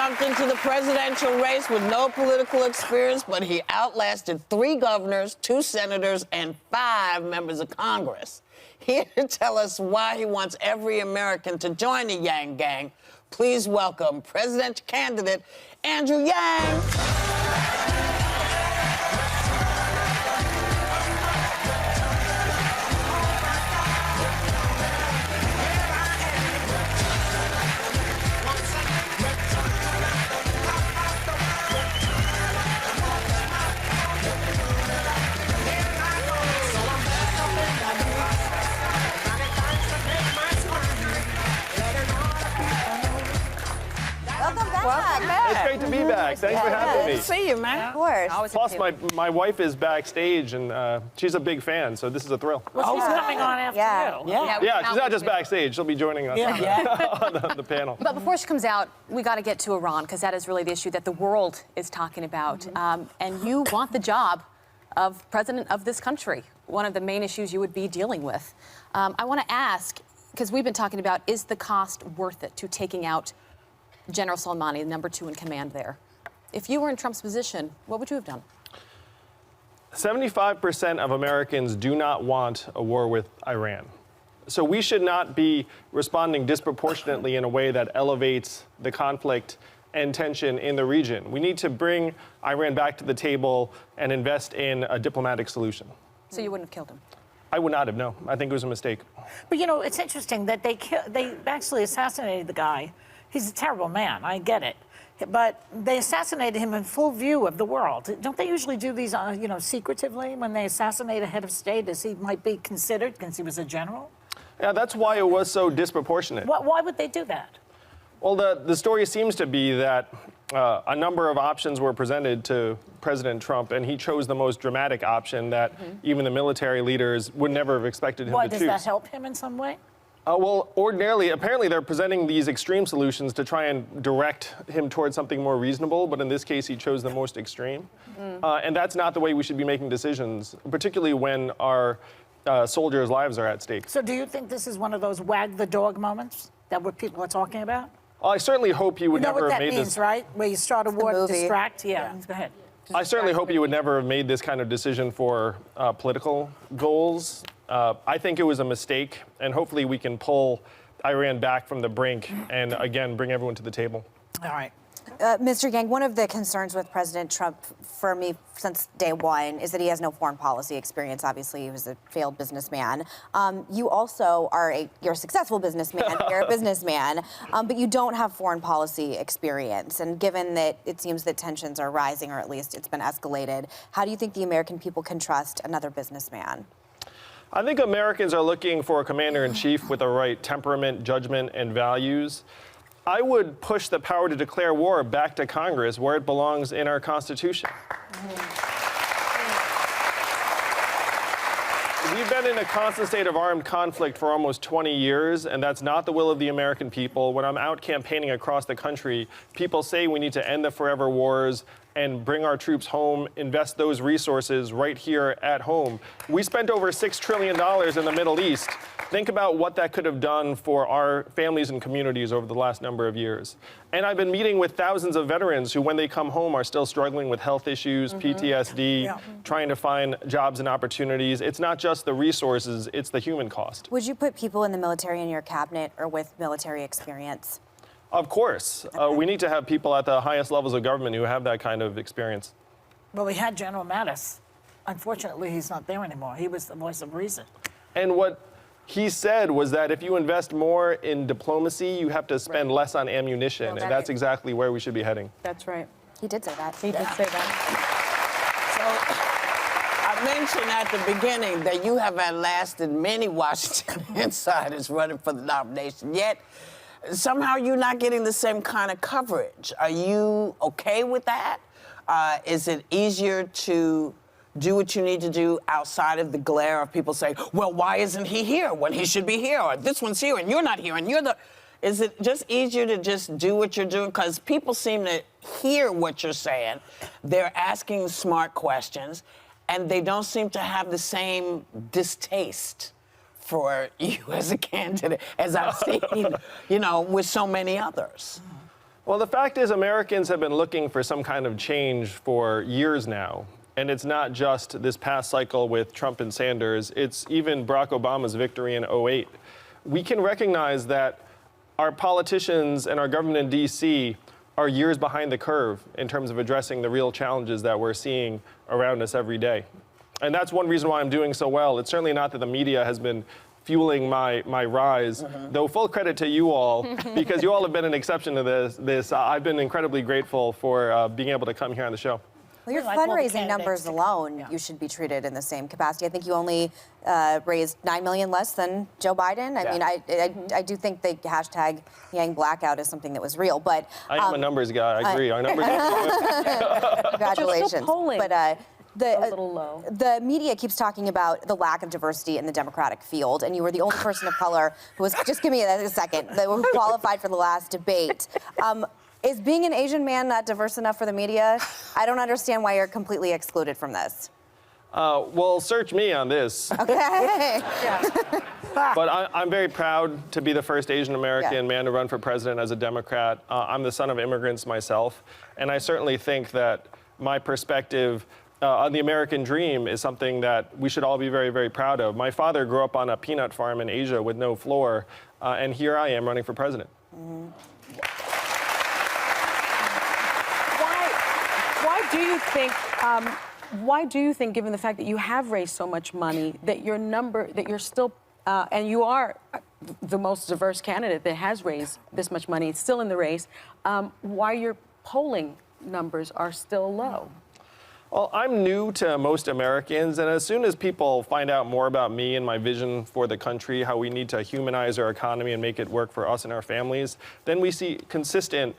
jumped into the presidential race with no political experience, but he outlasted 3 governors, 2 senators, and 5 members of Congress. Here to tell us why he wants every American to join the Yang Gang, please welcome presidential candidate Andrew Yang. Welcome back. It's great to be back. Thanks for having me. Good to see you, man. Of course. Plus, my wife is backstage, and she's a big fan, so this is a thrill. Well, she's coming on after you. Yeah, she's not just backstage. She'll be joining us on the panel. But before she comes out, we got to get to Iran, because that is really the issue that the world is talking about. And you want the job of president of this country, one of the main issues you would be dealing with. I want to ask, because we've been talking about, is the cost worth it to taking out General Soleimani, number 2 in command there? If you were in Trump's position, what would you have done? 75% of Americans do not want a war with Iran. So we should not be responding disproportionately in a way that elevates the conflict and tension in the region. We need to bring Iran back to the table and invest in a diplomatic solution. So you wouldn't have killed him? I would not have, no. I think it was a mistake. But, you know, it's interesting that they actually assassinated the guy. He's a terrible man, I get it. But they assassinated him in full view of the world. Don't they usually do these, you know, secretively when they assassinate a head of state, as he might be considered, because he was a general? Yeah, that's why it was so disproportionate. Why would they do that? Well, the story seems to be that a number of options were presented to President Trump, and he chose the most dramatic option that even the military leaders would never have expected him to choose. Does that help him in some way? Well, ordinarily, apparently they're presenting these extreme solutions to try and direct him towards something more reasonable, but in this case, he chose the most extreme. And that's not the way we should be making decisions, particularly when our soldiers' lives are at stake. So do you think this is one of those wag the dog moments that what people are talking about? Well, I certainly hope you would never have made this. You know what that means, right? Where you start a war to distract? Yeah, go ahead. I certainly hope you would never have made this kind of decision for political goals. I think it was a mistake, and hopefully we can pull Iran back from the brink and, again, bring everyone to the table. All right. Mr. Yang, one of the concerns with President Trump for me since day one is that he has no foreign policy experience. Obviously, he was a failed businessman. You also you're a successful businessman, you're a businessman, but you don't have foreign policy experience. And given that it seems that tensions are rising, or at least it's been escalated, how do you think the American people can trust another businessman? I think Americans are looking for a commander-in-chief with the right temperament, judgment, and values. I would push the power to declare war back to Congress, where it belongs in our Constitution. We've been in a constant state of armed conflict for almost 20 years, and that's not the will of the American people. When I'm out campaigning across the country, people say we need to end the forever wars and bring our troops home, invest those resources right here at home. We spent over $6 trillion in the Middle East. Think about what that could have done for our families and communities over the last number of years. And I've been meeting with thousands of veterans who, when they come home, are still struggling with health issues, PTSD, trying to find jobs and opportunities. It's not just the resources, it's the human cost. Would you put people in the military in your cabinet or with military experience? Of course. We need to have people at the highest levels of government who have that kind of experience. Well, we had General Mattis. Unfortunately, he's not there anymore. He was the voice of reason. And what he said was that if you invest more in diplomacy, you have to spend less on ammunition, and that's exactly where we should be heading. That's right. He did say that. He did say that. So I mentioned at the beginning that you have outlasted many Washington insiders running for the nomination, yet somehow you're not getting the same kind of coverage. Are you okay with that? Is it easier to do what you need to do outside of the glare of people saying, well, why isn't he here when he should be here? Or this one's here and you're not here and you're the... Is it just easier to just do what you're doing? Because people seem to hear what you're saying. They're asking smart questions, and they don't seem to have the same distaste for you as a candidate as I've seen, you know, with so many others. Well, the fact is Americans have been looking for some kind of change for years now. And it's not just this past cycle with Trump and Sanders, it's even Barack Obama's victory in '08. We can recognize that our politicians and our government in D.C. are years behind the curve in terms of addressing the real challenges that we're seeing around us every day. And that's one reason why I'm doing so well. It's certainly not that the media has been fueling my rise, though full credit to you all, because you all have been an exception to this. I've been incredibly grateful for being able to come here on the show. Well, your Like all the fundraising numbers candidates. alone, Yeah. you should be treated in the same capacity. I think you only raised $9 million less than Joe Biden. I mean, I do think the hashtag Yang Blackout is something that was real, but I am a numbers guy, I agree. Our numbers congratulations. polling But a little low. the media keeps talking about the lack of diversity in the Democratic field, and you were the only person of color who was, just give me a second, that were qualified for the last debate. Is being an Asian man not diverse enough for the media? I don't understand why you're completely excluded from this. well, search me on this. Okay. But I'm very proud to be the first Asian American Yeah. man to run for president as a Democrat. I'm the son of immigrants myself, and I certainly think that my perspective on the American dream is something that we should all be very, very proud of. My father grew up on a peanut farm in Asia with no floor, and here I am running for president. Why do you think, given the fact that you have raised so much money, that you're still, and you are the most diverse candidate that has raised this much money, it's still in the race, why your polling numbers are still low? Well, I'm new to most Americans, and as soon as people find out more about me and my vision for the country, how we need to humanize our economy and make it work for us and our families, then we see consistent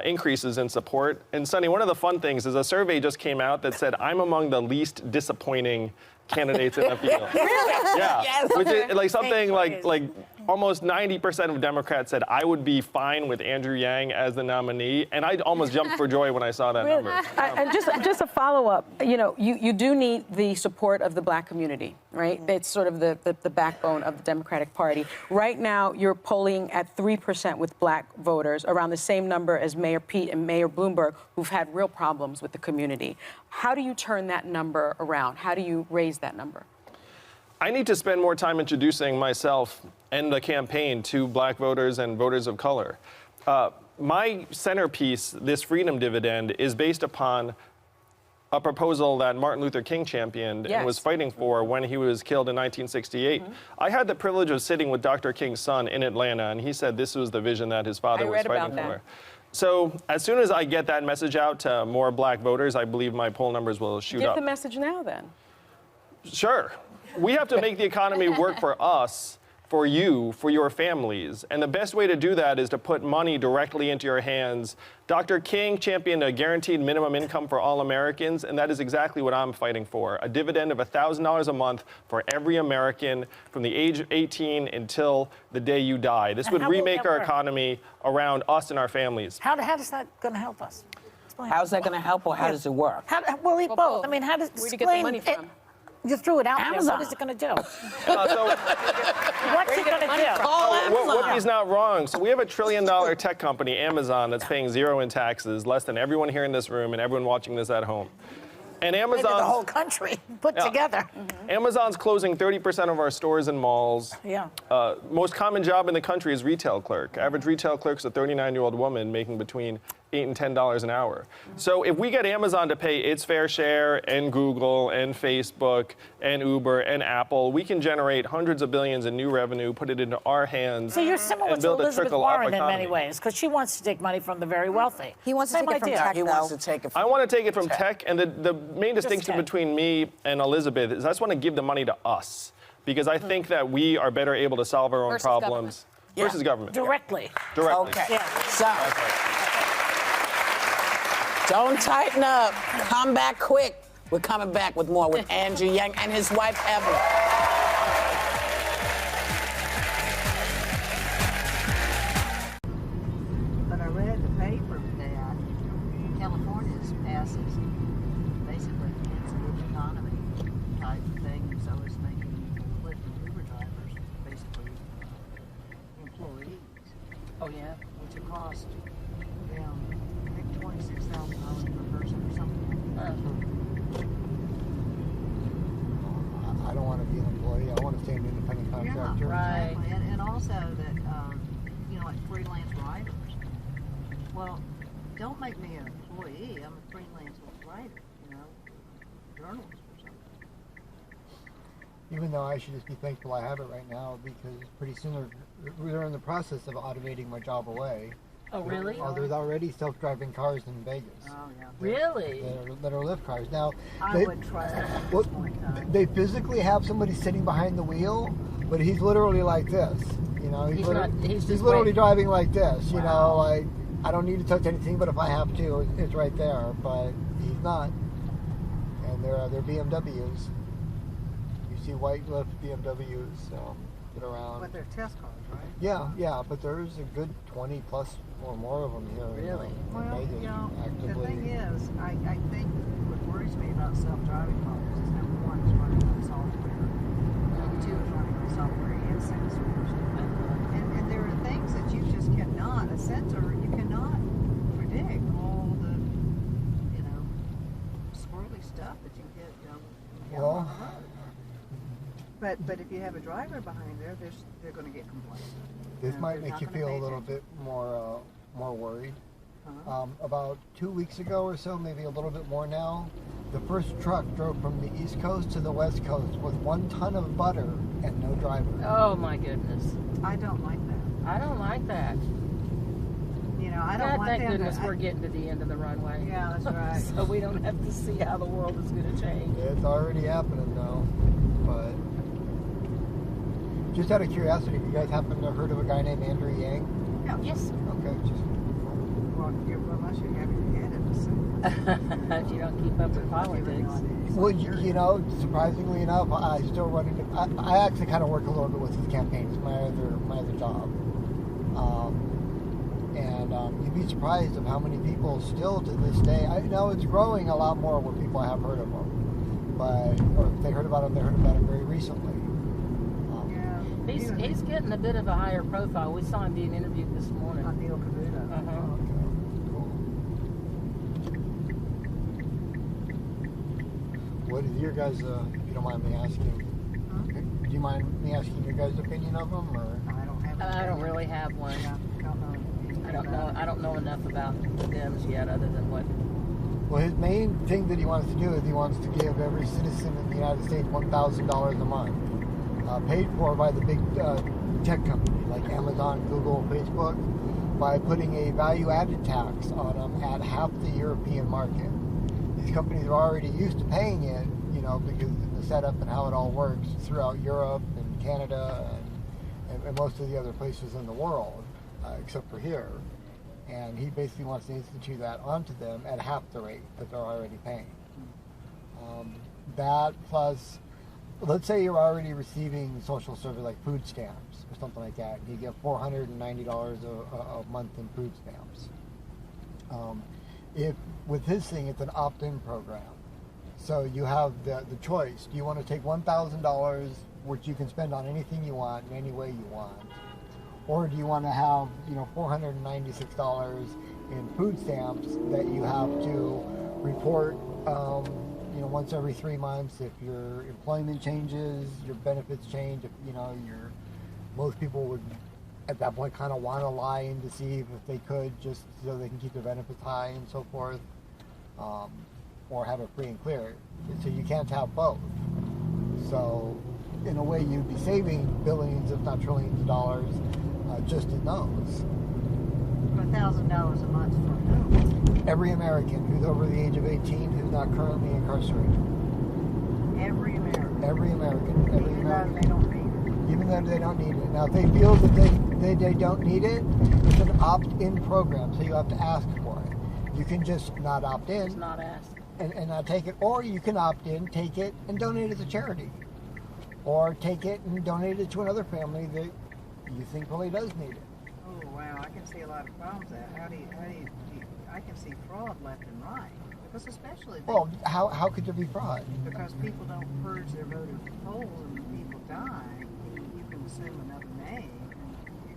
increases in support. And Sonny, one of the fun things is a survey just came out that said I'm among the least disappointing candidates in the field. Really? Yeah, Yes. which is like something Thank like you. almost 90% of Democrats said I would be fine with Andrew Yang as the nominee, and I almost jumped for joy when I saw that number. And just a follow-up, you do need the support of the Black community, right? It's sort of the backbone of the Democratic Party. Right now, you're polling at 3% with Black voters, around the same number as Mayor Pete and Mayor Bloomberg, who've had real problems with the community. How do you turn that number around? How do you raise that number? I need to spend more time introducing myself and the campaign to Black voters and voters of color. My centerpiece, this freedom dividend, is based upon a proposal that Martin Luther King championed and was fighting for when he was killed in 1968. I had the privilege of sitting with Dr. King's son in Atlanta, and he said this was the vision that his father was fighting for. So as soon as I get that message out to more Black voters, I believe my poll numbers will shoot Give up. the message now, then. Sure. We have to make the economy work for us, for you, for your families. And the best way to do that is to put money directly into your hands. Dr. King championed a guaranteed minimum income for all Americans, and that is exactly what I'm fighting for. A dividend of $1,000 a month for every American from the age of 18 until the day you die. This would how will remake that our work? economy around us and our families. How is that going to help us? Explain. How's that going to help, or how does it work? Well, both. both. I mean, how does Where'd you get the money explain from? You threw it out there. Amazon. What is it going to do? So What's it going to do? Whoopi's not wrong. So we have $1 trillion tech company, Amazon, that's paying zero in taxes, less than everyone here in this room and everyone watching this at home. And Maybe the whole Amazon's, country put together. Amazon's closing 30% of our stores and malls. Yeah. Most common job in the country is retail clerk. Average retail clerk's a 39-year-old woman making between $8 and $10 an hour. So if we get Amazon to pay its fair share, and Google, and Facebook, and Uber, and Apple, we can generate hundreds of billions in new revenue, put it into our hands, So you're similar and to build a Elizabeth trickle-up Warren in many economy. ways, because she wants to take money from the very wealthy. He wants to Same take it from idea. tech, He wants to take it from I want to take it from tech, and the main distinction tech. between me and Elizabeth is I just want to give the money to us, because I think that we are better able to solve our own Versus problems versus government. Directly. Directly. Okay. Yeah. So, don't tighten up. Come back quick. We're coming back with more with Andrew Yang and his wife, Evelyn. But I read the paper that California's passes basically incident economy type thing, so it's making Lyft and Uber drivers basically employees. Oh, yeah? Which will cost, $26,000 per person or something like that. I don't want to be an employee. I want to stay an independent contractor. Yeah, exactly. And also that, like freelance writers. Well, don't make me an employee. I'm a freelance writer, journalist or something. Even though I should just be thankful I have it right now, because pretty soon we're in the process of automating my job away. Oh, really? There's already self-driving cars in Vegas. Oh, yeah. Really? That are Lyft cars. Now, I would trust it at this point in time. they physically have somebody sitting behind the wheel, but he's literally like this. He's just literally waiting. driving like this. Like I don't need to touch anything, but if I have to, it's right there. But he's not. And they're BMWs. You see white Lyft BMWs get around. But they're test cars, right? Yeah, but there's a good 20 plus or more of them here. Really? In Well, Vegas, the actively. thing is, I think what worries me about self-driving cars is number one, it's running on software. Number two, it's running on software and sensors. And there are things that you just cannot, a sensor, you cannot predict all the, squirrely stuff that you get, Well, on the road. But if you have a driver behind there, they're going to get complacent. This might They're make not you gonna feel pay a little attention. bit more worried. Uh-huh. About 2 weeks ago or so, maybe a little bit more now, the first truck drove from the East Coast to the West Coast with 1 ton of butter and no driver. Oh my goodness. I don't like that. I don't like that. I don't want Thank them goodness to. we're getting to the end of the runway. Yeah, that's right. So we don't have to see how the world is going to change. It's already happening though. But just out of curiosity, do you guys happen to have heard of a guy named Andrew Yang? Yeah. Yes. Okay, just Well, unless you have your head in the sand. If you don't keep up with politics. well, surprisingly enough, I still run into. I actually kind of work a little bit with his campaign. It's my other job. And you'd be surprised of how many people still to this day. I know it's growing a lot more where people have heard of him, or if they heard about him, they heard about him very recently. Yeah. He's getting a bit of a higher profile. We saw him being interviewed this morning. On Neil Cavuto. Uh-huh. What is your guys', if you don't mind me asking, do you mind me asking your guys' opinion of him, or? I don't have. I don't really have one. Yeah, don't know. I don't know enough about the Dems yet, other than what. Well, his main thing that he wants to do is he wants to give every citizen in the United States $1,000 a month, paid for by the big tech companies like Amazon, Google, Facebook, by putting a value-added tax on them at half the European market. These companies are already used to paying it, because of the setup and how it all works throughout Europe and Canada and most of the other places in the world, except for here. And he basically wants to institute that onto them at half the rate that they're already paying. That plus, let's say you're already receiving social service like food stamps or something like that. You get $490 a month in food stamps. If with his thing, it's an opt-in program. So you have the choice. Do you want to take $1,000, which you can spend on anything you want in any way you want? Or do you want to have, $496 in food stamps that you have to report, once every 3 months if your employment changes, your benefits change, if, most people would at that point kind of want to lie and deceive if they could, just so they can keep their benefits high and so forth, or have it free and clear. So you can't have both. So in a way you'd be saving billions, if not trillions of dollars, just in those. $1,000 a month for who? Every American who's over the age of 18 who's not currently incarcerated. Every American. Every American. Every Even though American. they don't need it. Even though they don't need it. Now, if they feel that they don't need it, it's an opt-in program, so you have to ask for it. You can just not opt in. It's not asked. And not take it, or you can opt in, take it, and donate it to charity. Or take it and donate it to another family that you think really does need it. Oh, wow. I can see a lot of problems there. I can see fraud left and right. Because especially Well, how could there be fraud? because people don't purge their voter polls and when people die, you can assume another name.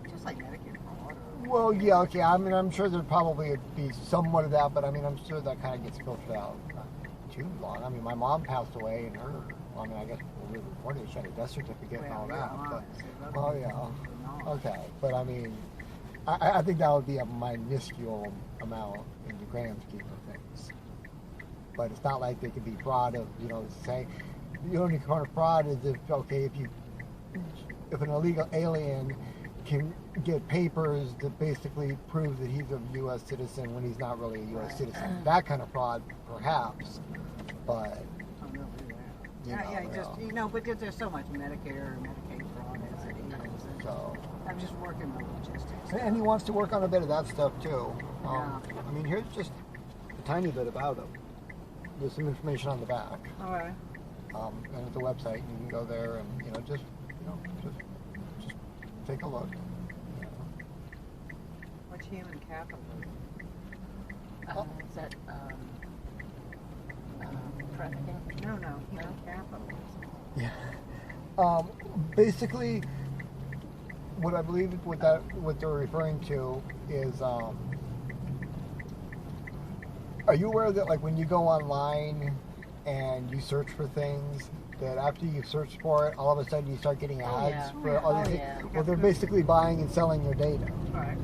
And It's like Medicare fraud. Well, yeah, okay. I mean, I'm sure there'd probably be somewhat of that, but I mean, I'm sure that kind of gets filtered out. Not too long. I mean, my mom passed away, and her. Well, I mean, I guess we were reported she had a death certificate and all that. But, oh yeah. Okay, but I mean, I think that would be a minuscule amount in the grand scheme of things. But it's not like they could be fraud of, say, the only kind of fraud is if an illegal alien can get papers that basically prove that he's a U.S. citizen when he's not really a U.S. citizen. That kind of fraud, perhaps, but... but there's so much Medicare and Medicaid fraud as it is. So... I'm just working the logistics. And he wants to work on a bit of that stuff, too. Yeah. I mean, here's just a tiny bit about him. There's some information on the back. All right. And at the website, you can go there and, just take a look. What's human capital? Is that trafficking? No, human capital. Yeah. Basically, what I believe what they're referring to is, are you aware that like when you go online and you search for things, that after you search for it, all of a sudden you start getting ads for other things? Yeah. Well, they're basically buying and selling your data. Right.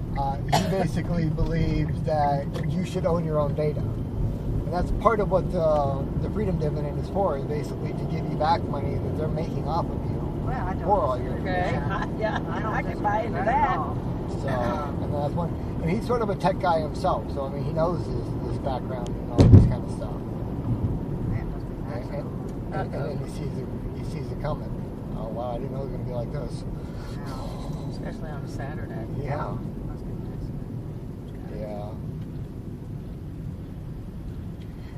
He basically believes that you should own your own data. And that's part of what the freedom dividend is for, is basically to give you back money that they're making off of you Well, I don't. for all your Okay. data. I can buy into that. So, and that's one. And he's sort of a tech guy himself, so I mean, he knows this background and all this kind of stuff. And he sees it coming. Oh wow, I didn't know it was going to be like this. Especially on a Saturday. Yeah. Yeah.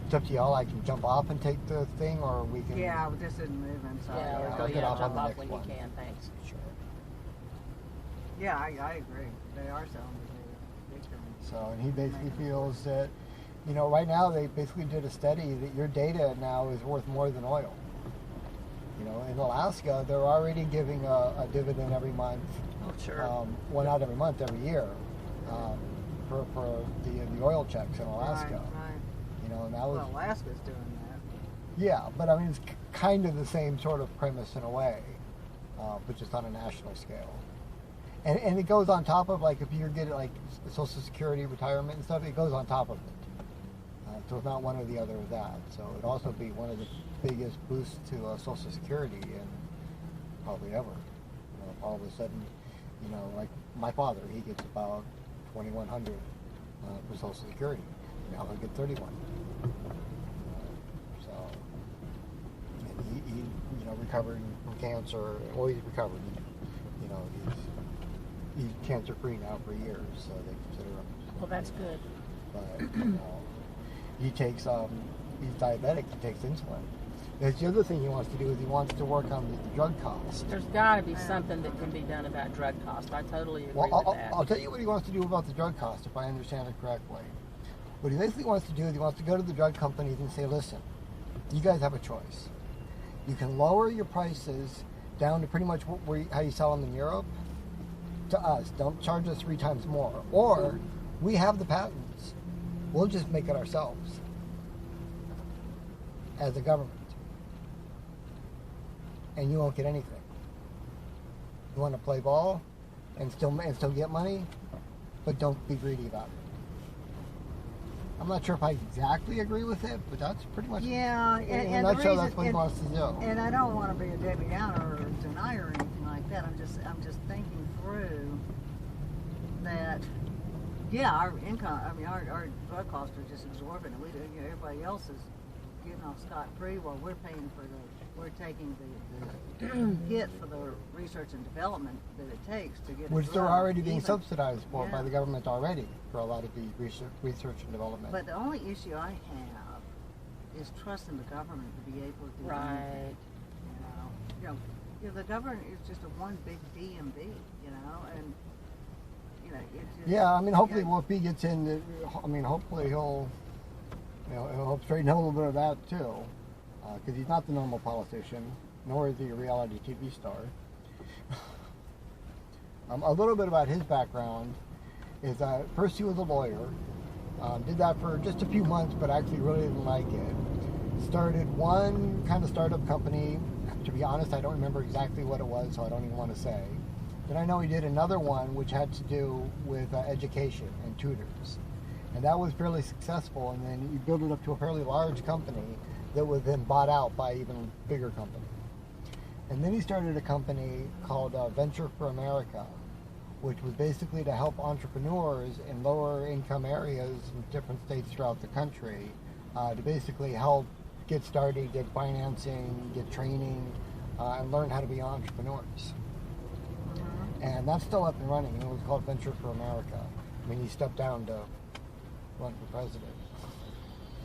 It's up to y'all. I can jump off and take the thing, or we can. Yeah, we just didn't move inside. Yeah, I'll get off on jump the off next when one. you can, thanks. Sure. Yeah, I agree. They are selling the big time. So, and he basically feels that, right now they basically did a study that your data now is worth more than oil. In Alaska, they're already giving a dividend every month. Oh, sure. Well, not every month, every year, for the oil checks in Alaska. Right. And that was. Well, Alaska's doing that. Yeah, but I mean, it's kind of the same sort of premise in a way, but just on a national scale. And it goes on top of, like, if you're getting, like, Social Security, retirement and stuff, it goes on top of it. So it's not one or the other of that. So it'd also be one of the biggest boosts to Social Security in probably ever. All of a sudden, like my father, he gets about $2,100 for Social Security. Now he'll get $31. So, and he recovered from cancer. Well, he's recovered. He's cancer-free now for years, so they consider him. Well, that's good. But he takes, he's diabetic. He takes insulin. That's the other thing he wants to do is he wants to work on the drug cost. There's got to be something that can be done about drug cost. I totally agree with that. I'll tell you what he wants to do about the drug cost, if I understand it correctly. What he basically wants to do is he wants to go to the drug companies and say, listen, you guys have a choice. You can lower your prices down to pretty much how you sell them in Europe to us. Don't charge us 3 times more. Or we have the patents. We'll just make it ourselves as a government. And you won't get anything. You want to play ball and still get money, but don't be greedy about it. I'm not sure if I exactly agree with it, but that's pretty much in a nutshell. That's what he wants to do. And I don't want to be a Debbie Downer or a denier or anything like that. I'm just thinking through that. Yeah, our income. I mean, our drug costs are just exorbitant. Everybody else is getting off scot-free while we're paying for we're taking the hit for the research and development that it takes to get. Which a they're drug, already being subsidized for by Yeah. the government already for a lot of the research and development. But the only issue I have is trusting the government to be able to do anything. The government is just a one big DMV, and it just, yeah, I mean, hopefully, if he gets in, hopefully he'll help straighten out a little bit of that too, because he's not the normal politician, nor is he a reality TV star. A little bit about his background is first he was a lawyer, did that for just a few months, but actually really didn't like it. Started one kind of startup company. To be honest, I don't remember exactly what it was, so I don't even want to say. Then I know he did another one which had to do with education and tutors. And that was fairly successful, and then he built it up to a fairly large company that was then bought out by an even bigger company. And then he started a company called Venture for America, which was basically to help entrepreneurs in lower income areas in different states throughout the country to basically help get started, get financing, get training, and learn how to be entrepreneurs. And that's still up and running, and it was called Venture for America. I mean, he stepped down to run for president,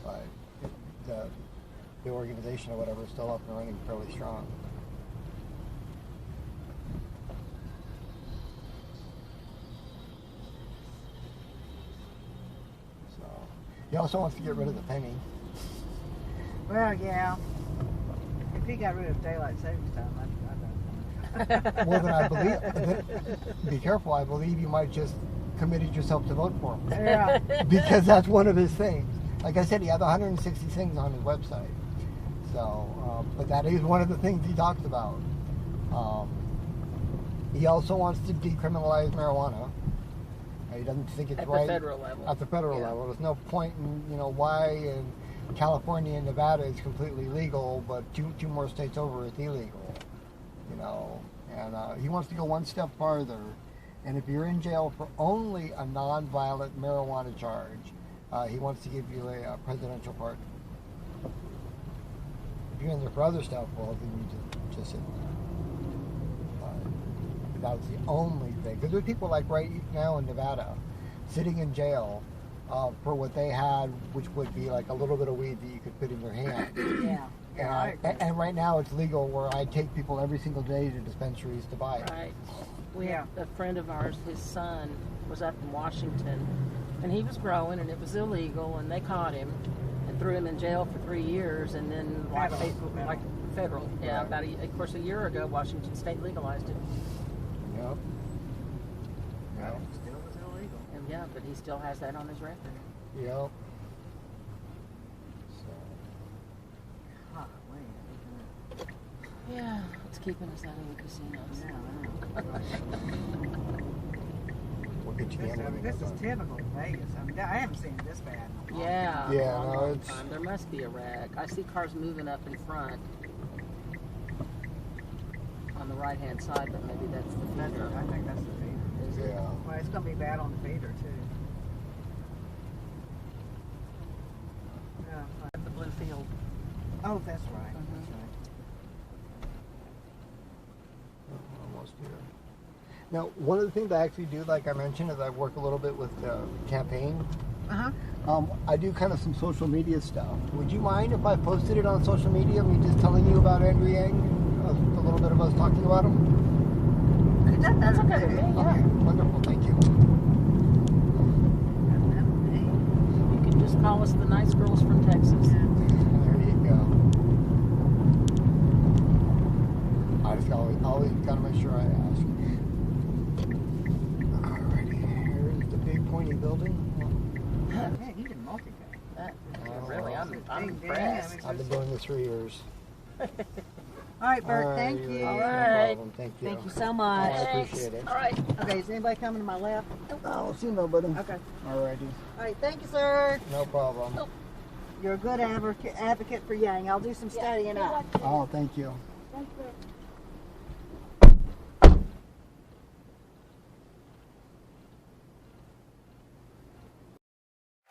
but the organization or whatever is still up and running fairly strong. So he also wants to get rid of the penny. Well, yeah. If he got rid of daylight savings time, I'd Well, then I believe, be careful, I believe you might just committed yourself to vote for him. Yeah. Because that's one of his things. Like I said, he had 160 things on his website. So, but that is one of the things he talks about. He also wants to decriminalize marijuana. He doesn't think it's right. At the federal level. At the federal level. There's no point in, why in California and Nevada is completely legal, but two more states over it's illegal. And he wants to go one step farther. And if you're in jail for only a non-violent marijuana charge, he wants to give you a presidential pardon. If you're in there for other stuff, well, then you just sit there. That's the only thing. Because there's people like right now in Nevada sitting in jail for what they had, which would be like a little bit of weed that you could put in your hand. Yeah. And right now it's legal where I take people every single day to dispensaries to buy it. Right. We have a friend of ours, his son was up in Washington, and he was growing, and it was illegal, and they caught him and threw him in jail for 3 years, and then federal. Yeah, about of course a year ago, Washington State legalized it. Yep. Yep. Still was illegal. And yeah, but he still has that on his record. Yep. Yeah, it's keeping us out of the casinos. We'll get you gambling. This is typical Vegas. I mean, I haven't seen this bad. Yeah. Yeah, long, no, long it's- time. There must be a wreck. I see cars moving up in front on the right-hand side, but maybe that's the feeder. I think that's the feeder. Is it? Yeah. Well, it's going to be bad on the feeder, too. Yeah. The blue field. Oh, that's right. That's right. Almost here. Now, one of the things I actually do, like I mentioned, is I work a little bit with the campaign. I do kind of some social media stuff. Would you mind if I posted it on social media, me just telling you about Andrew Yang, a little bit of us talking about him? That's okay with me, yeah. Okay, wonderful, thank you. You can just call us the nice girls from Texas. There you go. I just always gotta make sure I ask. Alrighty, here's the big pointy building. Man, you can multitask. Really, I'm Big, impressed. I've been doing this 3 years. All right, Burke, thank you. No right. problem, thank you. Thank you so much. I appreciate it. All right. Okay, is anybody coming to my left? I don't see nobody. Okay. Alrighty, All right, thank you, sir. no problem. You're a good advocate for Yang. I'll do some studying up. Oh, thank you.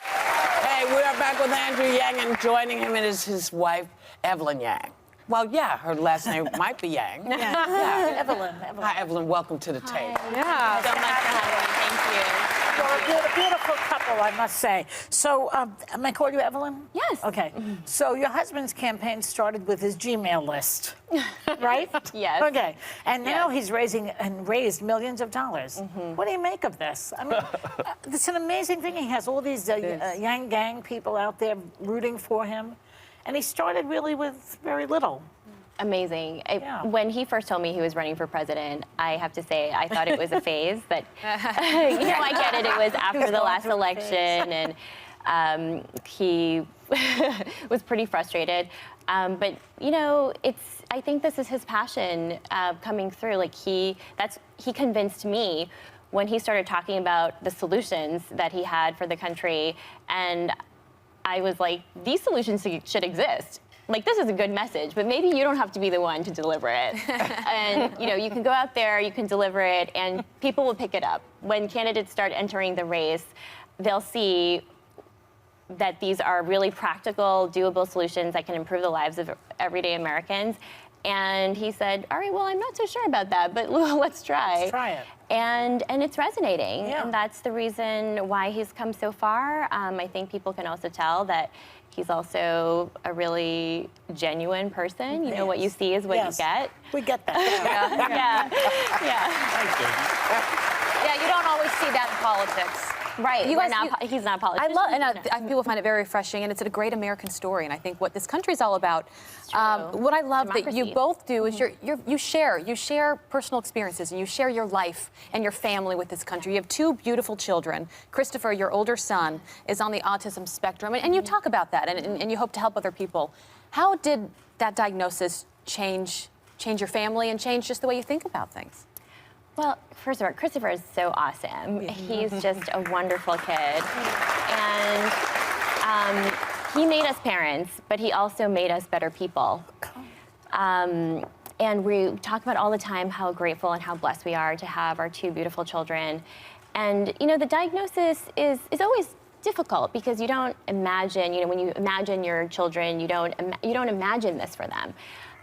Hey, we are back with Andrew Yang, and joining him is his wife, Evelyn Yang. Well, yeah, her last name might be Yang. Yeah. Evelyn. Hi, Evelyn. Welcome to the table. Yeah. So much for having me. Thank You're a beautiful couple, I must say. So, am I call you Evelyn? Yes. Okay. So your husband's campaign started with his Gmail list, right? Yes. Okay. And now Yes. he's raised millions of dollars. What do you make of this? I mean, it's an amazing thing. He has all these Yang Gang people out there rooting for him, and he started really with very little. amazing. Yeah. When he first told me he was running for president, I have to say I thought it was a phase, but I get it. It was after the last election, and he was pretty frustrated. But I think this is his passion coming through. Like he convinced me when he started talking about the solutions that he had for the country, and I was like, these solutions should exist. Like, this is a good message, but maybe you don't have to be the one to deliver it. And, you can go out there, you can deliver it, and people will pick it up. When candidates start entering the race, they'll see that these are really practical, doable solutions that can improve the lives of everyday Americans. And he said, all right, well, I'm not so sure about that, but let's try. Let's try it. And it's resonating. Yeah. And that's the reason why he's come so far. I think people can also tell that he's also a really genuine person. What you see is what you get. We get that. Yeah, you don't always see that in politics. Right. You guys, He's not a politician. I love, and people find it very refreshing, and it's a great American story. And I think what this country is all about. What I love that you both do is you share personal experiences, and you share your life and your family with this country. You have two beautiful children. Christopher, your older son, is on the autism spectrum, and you talk about that, and you hope to help other people. How did that diagnosis change your family and change just the way you think about things? Well, first of all, Christopher is so awesome. He's just a wonderful kid. And he made us parents, but he also made us better people. And we talk about all the time how grateful and how blessed we are to have our two beautiful children. And, the diagnosis is always difficult because you don't imagine, when you imagine your children, you don't imagine this for them.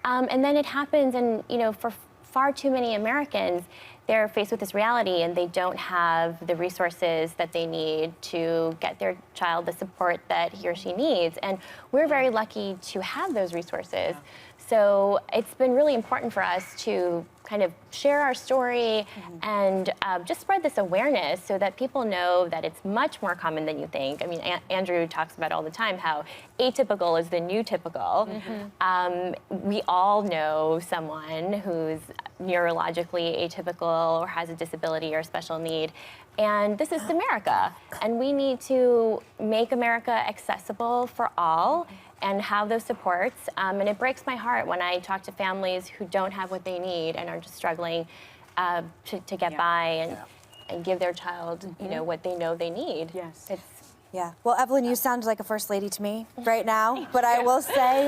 And then it happens, and, for far too many Americans, they're faced with this reality and they don't have the resources that they need to get their child the support that he or she needs. And we're very lucky to have those resources. So it's been really important for us to kind of share our story and just spread this awareness so that people know that it's much more common than you think. I mean, Andrew talks about all the time how atypical is the new typical. We all know someone who's neurologically atypical or has a disability or special need. And this is America. And we need to make America accessible for all and have those supports. And it breaks my heart when I talk to families who don't have what they need and are just struggling to get by and give their child, what they know they need. Yes. Yeah. Well, Evelyn, you sound like a first lady to me right now. But I will say,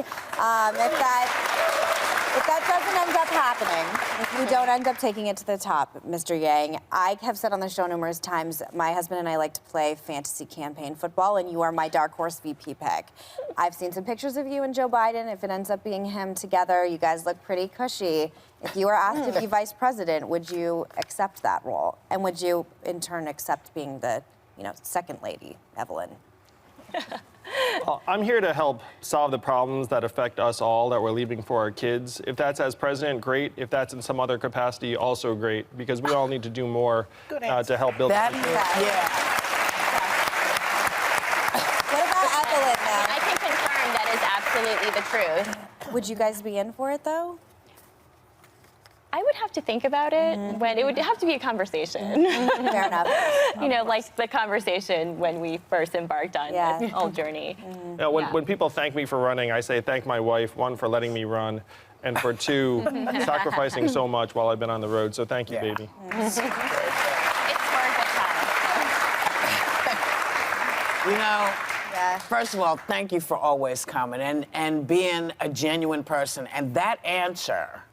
if that doesn't end up happening, if you don't end up taking it to the top, Mr. Yang, I have said on the show numerous times, my husband and I like to play fantasy campaign football, and you are my dark horse VP pick. I've seen some pictures of you and Joe Biden. If it ends up being him together, you guys look pretty cushy. If you were asked to be vice president, would you accept that role? And would you, in turn, accept being the, second lady, Evelyn? Well, I'm here to help solve the problems that affect us all that we're leaving for our kids. If that's as president, great. If that's in some other capacity, also great, because we all need to do more to help build That, the country. What about Evelyn, now? I can confirm that is absolutely the truth. Would you guys be in for it, though? I would have to think about it when it would have to be a conversation. Fair enough. Like the conversation when we first embarked on this whole journey. When people thank me for running, I say thank my wife, one, for letting me run, and for two, sacrificing so much while I've been on the road. So thank you, baby. It's worth a try. First of all, thank you for always coming and being a genuine person. And that answer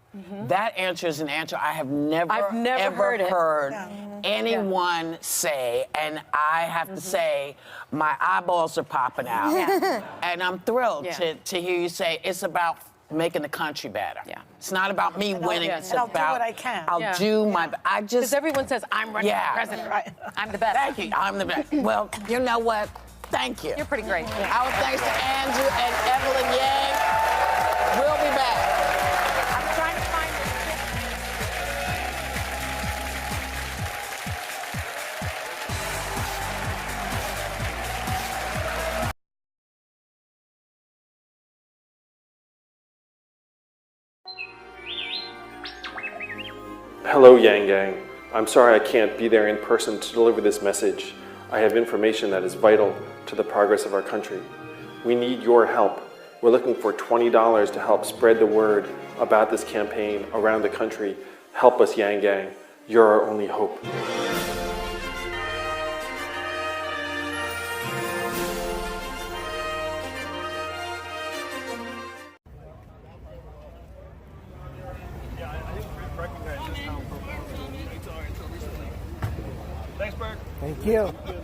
is an answer I have never ever heard anyone say. And I have to say, my eyeballs are popping out. And I'm thrilled to hear you say it's about making the country better. It's not about me winning. It's I'll about do what I can. I'll do my. I just. Because everyone says, I'm running for president. Right. I'm the best. Thank you. I'm the best. Well, you know what? Thank you. You're pretty great. Our thanks to Andrew and Evelyn Yang. We'll be back. I'm trying to find Hello, Yang Gang. I'm sorry I can't be there in person to deliver this message. I have information that is vital to the progress of our country. We need your help. We're looking for $20 to help spread the word about this campaign around the country. Help us, Yang Gang. You're our only hope. Thanks, Burke. Thank you.